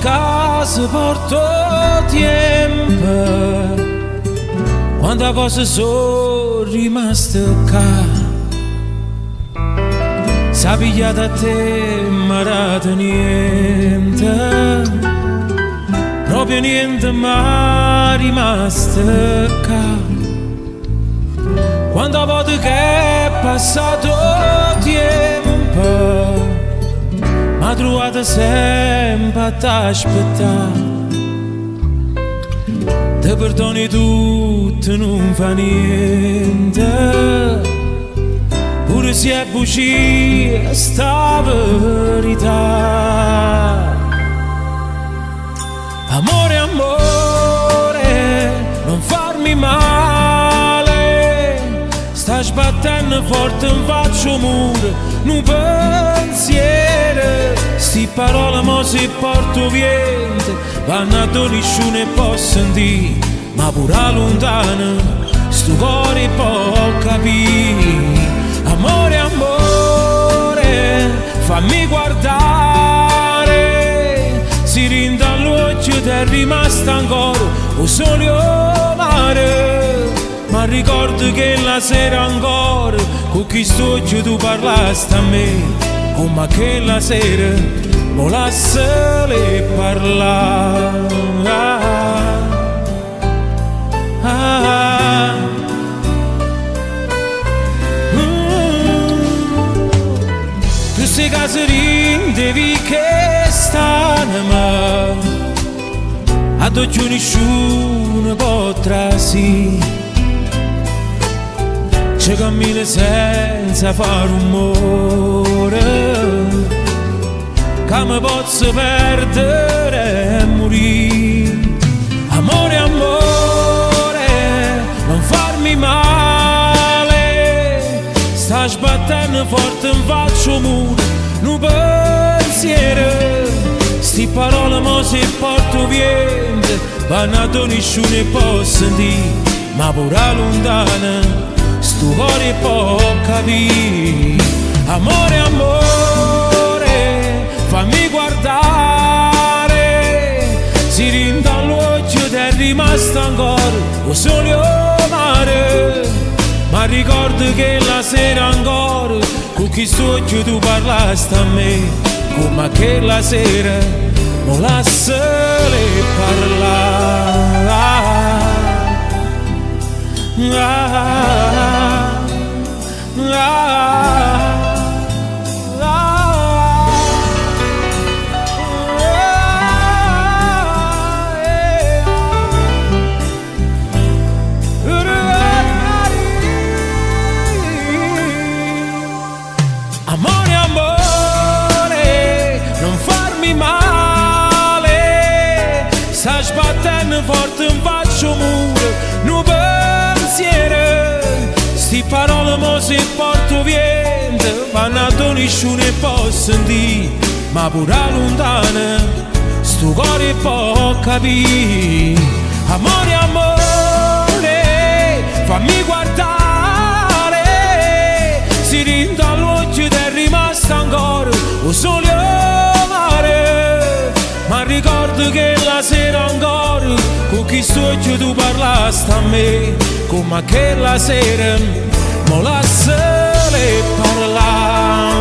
casa porto tempo, quante cose sono rimaste qua. S'ha pigliata a te, marata niente, proprio niente ma rimasto qua. Quando volte che è passato tempo, m'ha trovato sempre a t'aspettare. Te perdoni tutto, non fa niente, pure se è bugia sta verità. Amore, amore, non farmi male, sta sbattendo forte, non faccio muro, non pensiero. Sti parole mo si porto vento, vanno a dove nessuno può sentire, ma pure lontano sto cuore può capire. Amore, amore, fammi guardare, si rinda all'occhio ed è rimasto ancora un sole mare. Ma ricordo che la sera ancora con chi sto occhio tu parlasti a me, come che la sera volasse le parlare. Tu sei caserin devi che stanno, ad occhio nessuno potrà sì. Ci cammina senza fare rumore, che mi posso perdere e morire. Amore, amore, non farmi male, sta sbattendo forte, non faccio muro, non pensiero. Sti parole mo si porto vento, vanno a dove nessuno può sentire, ma pure lontano sto cuore può capire. Amore, amore, fammi guardare, si rinda all'occhio ed è rimasto ancora un sole mare. Ma ricordo che la sera ancora con chi sto occhio tu parlasti a me, come che la sera volasse le parlare. Amore, amore, non farmi male, sta sbattendo forte, non faccio muro, non pensiero. Sti parole mo si porto vento, vanno a dove nessuno può sentire, ma pure lontano sto cuore può capire. Amore, amore, fammi guardare, si rinda all'occhio ed è rimasto ancora un sole mare. Ma ricordo che la sera ancora con chi sto occhio tu parlasti a me, come che la sera volasse le parlare.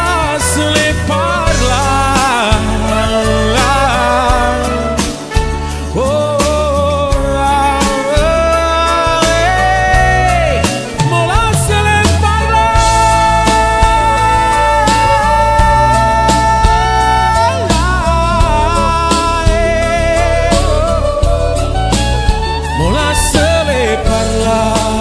Volasse le parlare. Volasse le parlare.